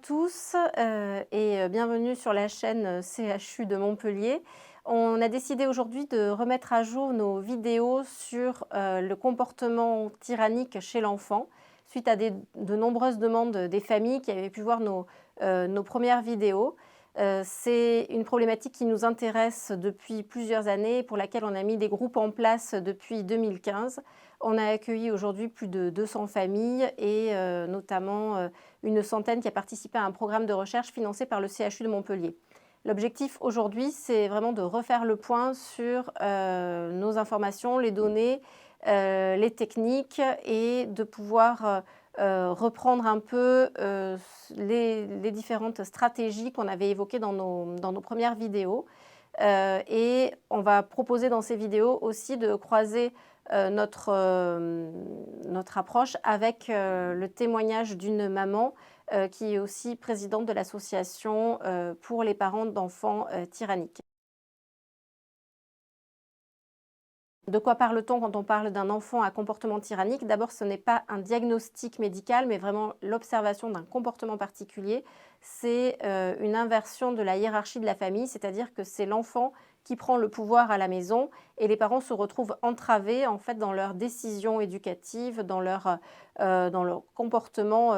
tous et bienvenue sur la chaîne CHU de Montpellier. On a décidé aujourd'hui de remettre à jour nos vidéos sur le comportement tyrannique chez l'enfant, suite à de nombreuses demandes des familles qui avaient pu voir nos premières vidéos. C'est une problématique qui nous intéresse depuis plusieurs années, pour laquelle on a mis des groupes en place depuis 2015. On a accueilli aujourd'hui plus de 200 familles et notamment une centaine qui a participé à un programme de recherche financé par le CHU de Montpellier. L'objectif aujourd'hui, c'est vraiment de refaire le point sur nos informations, les données, les techniques et de pouvoir reprendre un peu les différentes stratégies qu'on avait évoquées dans nos premières vidéos. Et on va proposer dans ces vidéos aussi de croiser notre approche avec le témoignage d'une maman qui est aussi présidente de l'association pour les parents d'enfants tyranniques. De quoi parle-t-on quand on parle d'un enfant à comportement tyrannique? D'abord, ce n'est pas un diagnostic médical, mais vraiment l'observation d'un comportement particulier. C'est une inversion de la hiérarchie de la famille, c'est-à-dire que c'est l'enfant qui prend le pouvoir à la maison et les parents se retrouvent entravés en fait dans leurs décisions éducatives, dans leur comportement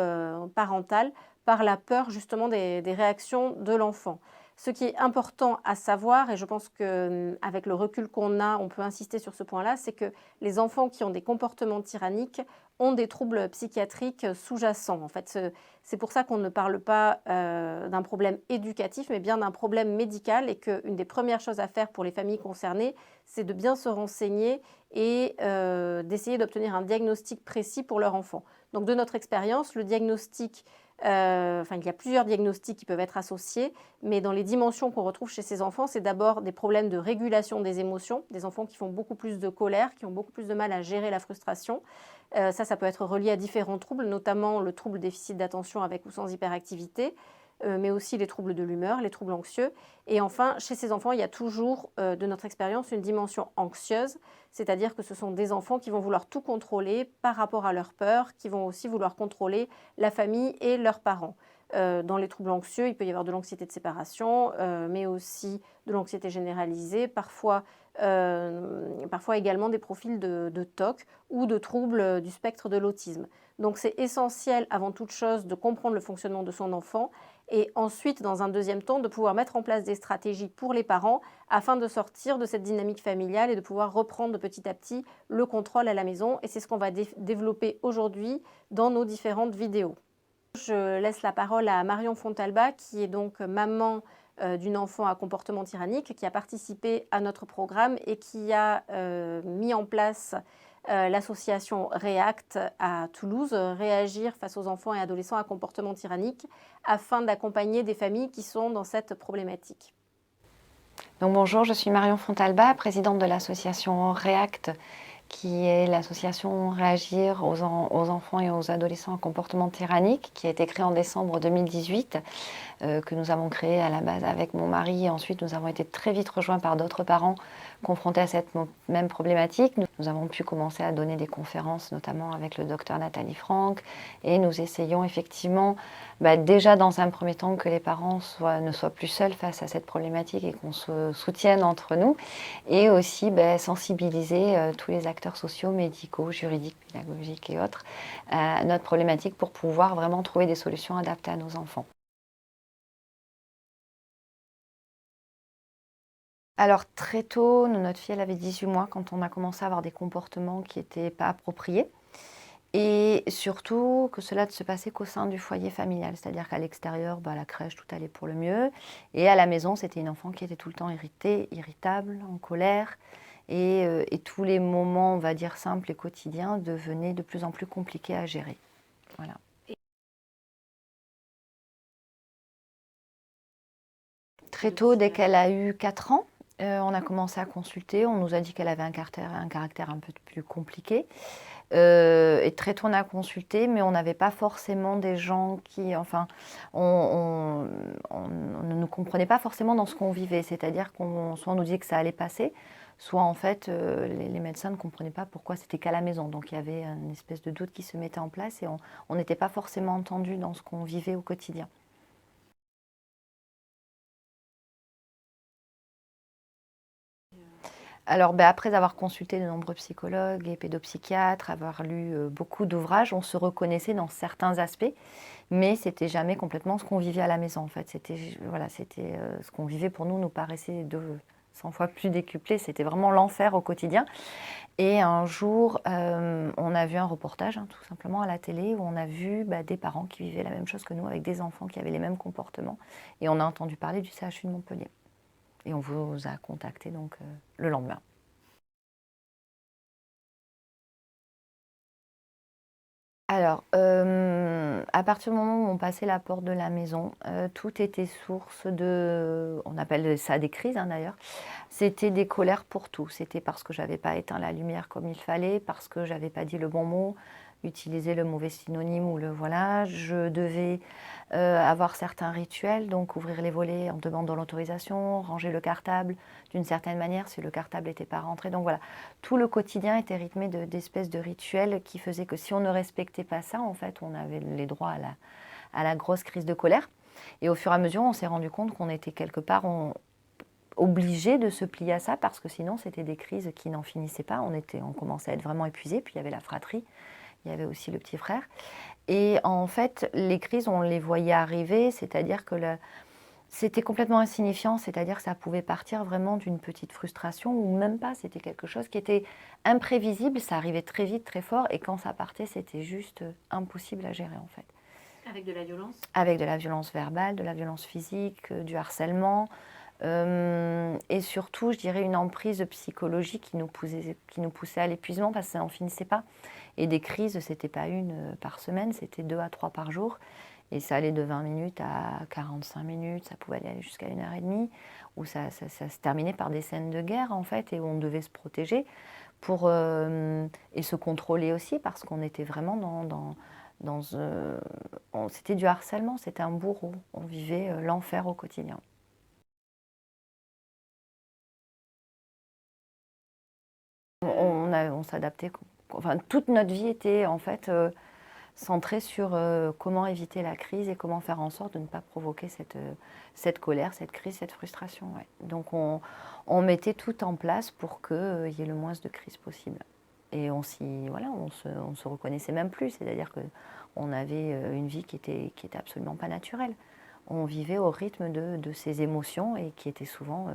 parental, par la peur justement des réactions de l'enfant. Ce qui est important à savoir, et je pense qu'avec le recul qu'on a, on peut insister sur ce point-là, c'est que les enfants qui ont des comportements tyranniques ont des troubles psychiatriques sous-jacents. En fait, c'est pour ça qu'on ne parle pas d'un problème éducatif, mais bien d'un problème médical, et qu'une des premières choses à faire pour les familles concernées, c'est de bien se renseigner et d'essayer d'obtenir un diagnostic précis pour leur enfant. Donc de notre expérience, le diagnostic, il y a plusieurs diagnostics qui peuvent être associés, mais dans les dimensions qu'on retrouve chez ces enfants, c'est d'abord des problèmes de régulation des émotions, des enfants qui font beaucoup plus de colère, qui ont beaucoup plus de mal à gérer la frustration. Ça peut être relié à différents troubles, notamment le trouble déficit d'attention avec ou sans hyperactivité, mais aussi les troubles de l'humeur, les troubles anxieux. Et enfin, chez ces enfants, il y a toujours, de notre expérience, une dimension anxieuse, c'est-à-dire que ce sont des enfants qui vont vouloir tout contrôler par rapport à leur peur, qui vont aussi vouloir contrôler la famille et leurs parents. Dans les troubles anxieux, il peut y avoir de l'anxiété de séparation, mais aussi de l'anxiété généralisée, parfois également des profils de TOC ou de troubles du spectre de l'autisme. Donc c'est essentiel avant toute chose de comprendre le fonctionnement de son enfant et ensuite, dans un deuxième temps, de pouvoir mettre en place des stratégies pour les parents afin de sortir de cette dynamique familiale et de pouvoir reprendre petit à petit le contrôle à la maison. Et c'est ce qu'on va développer aujourd'hui dans nos différentes vidéos. Je laisse la parole à Marion Fontalba, qui est donc maman d'une enfant à comportement tyrannique, qui a participé à notre programme et qui a mis en place l'association REACT à Toulouse, Réagir face aux enfants et adolescents à comportement tyrannique, afin d'accompagner des familles qui sont dans cette problématique. Donc bonjour, je suis Marion Fontalba, présidente de l'association REACT, qui est l'association Réagir aux enfants et aux adolescents à comportement tyrannique, qui a été créée en décembre 2018, que nous avons créée à la base avec mon mari. Et ensuite, nous avons été très vite rejoints par d'autres parents confrontés à cette même problématique. Nous avons pu commencer à donner des conférences, notamment avec le docteur Nathalie Franck, et nous essayons effectivement, déjà dans un premier temps, que les parents ne soient plus seuls face à cette problématique et qu'on se soutienne entre nous, et aussi sensibiliser tous les acteurs sociaux, médicaux, juridiques, pédagogiques et autres à notre problématique pour pouvoir vraiment trouver des solutions adaptées à nos enfants. Alors très tôt, notre fille elle avait 18 mois quand on a commencé à avoir des comportements qui n'étaient pas appropriés. Et surtout que cela ne se passait qu'au sein du foyer familial, c'est-à-dire qu'à l'extérieur, à la crèche, tout allait pour le mieux. Et à la maison, c'était une enfant qui était tout le temps irritée, irritable, en colère. Et tous les moments, on va dire, simples et quotidiens devenaient de plus en plus compliqués à gérer. Voilà. Très tôt, dès qu'elle a eu 4 ans, on a commencé à consulter. On nous a dit qu'elle avait un caractère un peu plus compliqué. Et très tôt, on a consulté, mais on n'avait pas forcément des gens qui... on ne nous comprenait pas forcément dans ce qu'on vivait. C'est-à-dire soit on nous disait que ça allait passer, soit en fait, les médecins ne comprenaient pas pourquoi c'était qu'à la maison. Donc il y avait une espèce de doute qui se mettait en place et on n'était pas forcément entendu dans ce qu'on vivait au quotidien. Alors, après avoir consulté de nombreux psychologues et pédopsychiatres, avoir lu beaucoup d'ouvrages, on se reconnaissait dans certains aspects, mais c'était jamais complètement ce qu'on vivait à la maison. En fait, voilà, ce qu'on vivait pour nous paraissait 100 fois plus décuplé. C'était vraiment l'enfer au quotidien. Et un jour, on a vu un reportage, tout simplement à la télé, où on a vu des parents qui vivaient la même chose que nous, avec des enfants qui avaient les mêmes comportements. Et on a entendu parler du CHU de Montpellier. Et on vous a contacté donc le lendemain. Alors, à partir du moment où on passait la porte de la maison, tout était source on appelle ça des crises d'ailleurs, c'était des colères pour tout. C'était parce que j'avais pas éteint la lumière comme il fallait, parce que j'avais pas dit le bon mot, utilisé le mauvais synonyme ou voilà. Je devais avoir certains rituels, donc ouvrir les volets en demandant l'autorisation, ranger le cartable d'une certaine manière si le cartable n'était pas rentré. Donc voilà, tout le quotidien était rythmé d'espèces de rituels qui faisaient que si on ne respectait pas ça, en fait, on avait les droits à la grosse crise de colère. Et au fur et à mesure, on s'est rendu compte qu'on était quelque part obligé de se plier à ça parce que sinon, c'était des crises qui n'en finissaient pas. On commençait à être vraiment épuisés. Puis il y avait la fratrie, il y avait aussi le petit frère. Et en fait, les crises, on les voyait arriver, c'est-à-dire que c'était complètement insignifiant, c'est-à-dire que ça pouvait partir vraiment d'une petite frustration ou même pas, c'était quelque chose qui était imprévisible, ça arrivait très vite, très fort, et quand ça partait, c'était juste impossible à gérer en fait. Avec de la violence? Avec de la violence verbale, de la violence physique, du harcèlement, et surtout, je dirais, une emprise psychologique qui nous poussait à l'épuisement parce que ça n'en finissait pas. Et des crises, ce n'était pas une par semaine, c'était 2 à 3 par jour. Et ça allait de 20 minutes à 45 minutes, ça pouvait aller jusqu'à 1h30, où ça se terminait par des scènes de guerre, en fait, et où on devait se protéger et se contrôler aussi, parce qu'on était vraiment c'était du harcèlement, c'était un bourreau. On vivait l'enfer au quotidien. On s'adaptait. Enfin, toute notre vie était en fait centrée sur comment éviter la crise et comment faire en sorte de ne pas provoquer cette colère, cette crise, cette frustration. Ouais. Donc on mettait tout en place pour qu'il y ait le moins de crises possible. Et on se reconnaissait même plus. C'est-à-dire qu'on avait une vie qui était absolument pas naturelle. On vivait au rythme de ces émotions et qui étaient souvent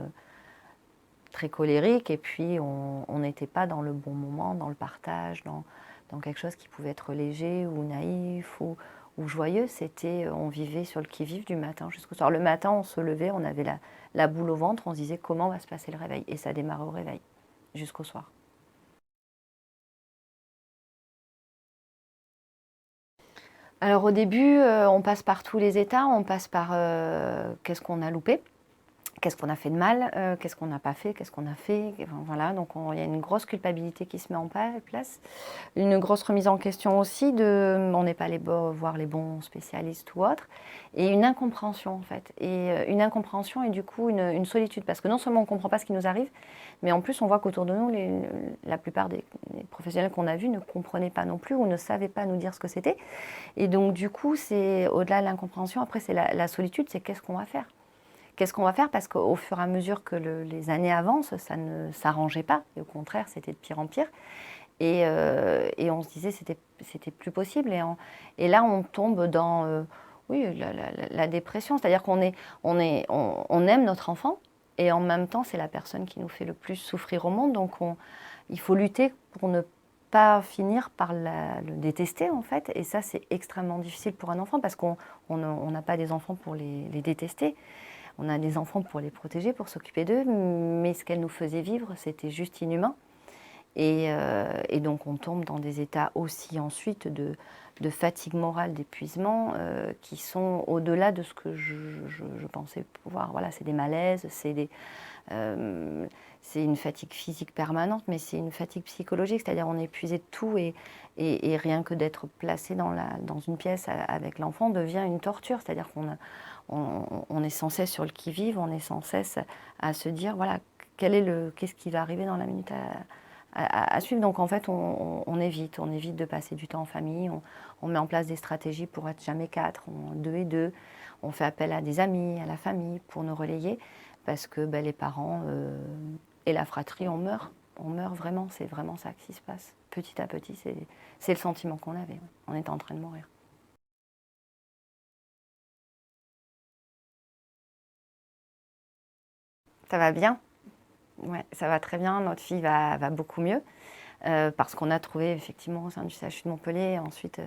très colérique et puis on n'était pas dans le bon moment, dans le partage, dans quelque chose qui pouvait être léger ou naïf ou joyeux. On vivait sur le qui-vive du matin jusqu'au soir. Le matin, on se levait, on avait la boule au ventre, on se disait comment va se passer le réveil. Et ça démarrait au réveil jusqu'au soir. Alors au début, on passe par tous les états, on passe par qu'est-ce qu'on a loupé. Qu'est-ce qu'on a fait de mal, qu'est-ce qu'on n'a pas fait, qu'est-ce qu'on a fait. Enfin, voilà, donc il y a une grosse culpabilité qui se met en place. Une grosse remise en question aussi on n'est pas allé voir les bons spécialistes ou autres. Et une incompréhension en fait. Et une incompréhension et du coup une solitude. Parce que non seulement on ne comprend pas ce qui nous arrive, mais en plus on voit qu'autour de nous, la plupart des professionnels qu'on a vus ne comprenaient pas non plus ou ne savaient pas nous dire ce que c'était. Et donc du coup, c'est au-delà de l'incompréhension, après c'est la solitude, c'est qu'est-ce qu'on va faire. Qu'est-ce qu'on va faire? Parce qu'au fur et à mesure que les années avancent, ça ne s'arrangeait pas. Et au contraire, c'était de pire en pire. Et on se disait que c'était plus possible. Et là, on tombe dans oui, la dépression. C'est-à-dire on aime notre enfant. Et en même temps, c'est la personne qui nous fait le plus souffrir au monde. Donc, il faut lutter pour ne pas finir par le détester, en fait. Et ça, c'est extrêmement difficile pour un enfant parce qu'on n'a pas des enfants pour les détester. On a des enfants pour les protéger, pour s'occuper d'eux, mais ce qu'elle nous faisait vivre, c'était juste inhumain. Et donc on tombe dans des états aussi ensuite de fatigue morale, d'épuisement, qui sont au-delà de ce que je pensais pouvoir. Voilà, c'est des malaises, c'est une fatigue physique permanente, mais c'est une fatigue psychologique, c'est-à-dire on est épuisé de tout et rien que d'être placé dans une pièce avec l'enfant devient une torture, c'est-à-dire on est sans cesse sur le qui-vive, on est sans cesse à se dire, voilà, qu'est-ce qui va arriver dans la minute à suivre. Donc en fait, on évite de passer du temps en famille, on met en place des stratégies pour être jamais 4, 2 et 2, on fait appel à des amis, à la famille pour nous relayer, parce que les parents Et la fratrie, on meurt. On meurt vraiment, c'est vraiment ça qui se passe. Petit à petit, c'est le sentiment qu'on avait. On était en train de mourir. Ça va bien. Ouais, ça va très bien. Notre fille va beaucoup mieux. Parce qu'on a trouvé effectivement au sein du CHU de Montpellier, ensuite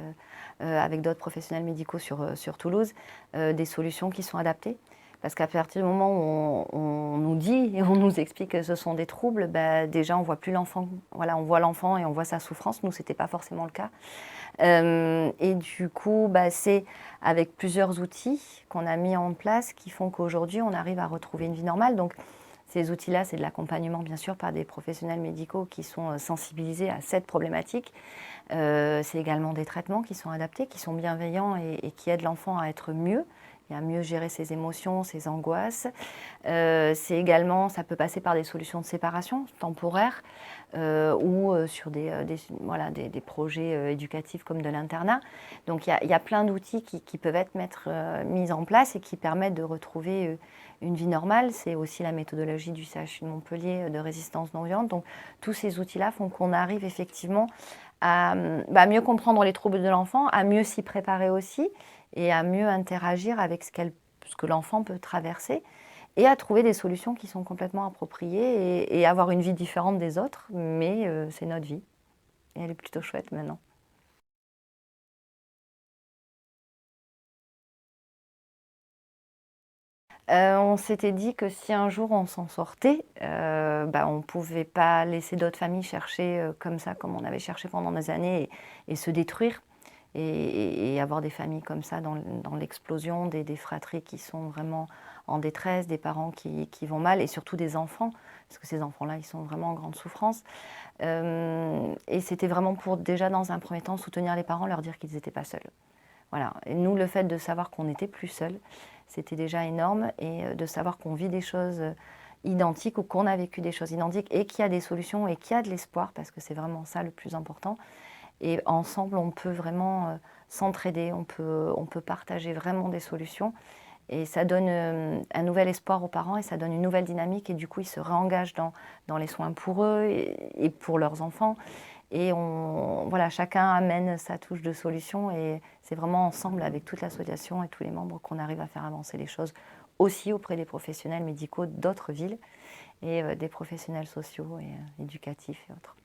avec d'autres professionnels médicaux sur Toulouse, des solutions qui sont adaptées. Parce qu'à partir du moment où on nous dit et on nous explique que ce sont des troubles, bah, déjà on voit plus l'enfant. Voilà, on voit l'enfant et on voit sa souffrance. Nous, c'était pas forcément le cas. Et du coup, bah, c'est avec plusieurs outils qu'on a mis en place qui font qu'aujourd'hui, on arrive à retrouver une vie normale. Donc, ces outils-là, c'est de l'accompagnement, bien sûr, par des professionnels médicaux qui sont sensibilisés à cette problématique. C'est également des traitements qui sont adaptés, qui sont bienveillants et qui aident l'enfant à être mieux et à mieux gérer ses émotions, ses angoisses. C'est également, ça peut passer par des solutions de séparation temporaires ou sur des projets éducatifs comme de l'internat. Donc il y a plein d'outils qui peuvent être mis en place et qui permettent de retrouver une vie normale. C'est aussi la méthodologie du CHU de Montpellier de résistance non violente. Donc tous ces outils-là font qu'on arrive effectivement à mieux comprendre les troubles de l'enfant, à mieux s'y préparer aussi et à mieux interagir avec ce que l'enfant peut traverser et à trouver des solutions qui sont complètement appropriées et avoir une vie différente des autres, mais c'est notre vie et elle est plutôt chouette maintenant. On s'était dit que si un jour on s'en sortait, on ne pouvait pas laisser d'autres familles chercher comme ça, comme on avait cherché pendant des années, et se détruire. Et avoir des familles comme ça dans l'explosion, des fratries qui sont vraiment en détresse, des parents qui vont mal, et surtout des enfants, parce que ces enfants-là, ils sont vraiment en grande souffrance. Et c'était vraiment pour déjà, dans un premier temps, soutenir les parents, leur dire qu'ils n'étaient pas seuls. Voilà. Et nous, le fait de savoir qu'on n'était plus seuls, c'était déjà énorme, et de savoir qu'on vit des choses identiques ou qu'on a vécu des choses identiques et qu'il y a des solutions et qu'il y a de l'espoir, parce que c'est vraiment ça le plus important. Et ensemble, on peut vraiment s'entraider, on peut partager vraiment des solutions. Et ça donne un nouvel espoir aux parents et ça donne une nouvelle dynamique. Et du coup, ils se réengagent dans les soins pour eux et pour leurs enfants. Et voilà, chacun amène sa touche de solution. Et c'est vraiment ensemble, avec toute l'association et tous les membres, qu'on arrive à faire avancer les choses, aussi auprès des professionnels médicaux d'autres villes et des professionnels sociaux et éducatifs et autres.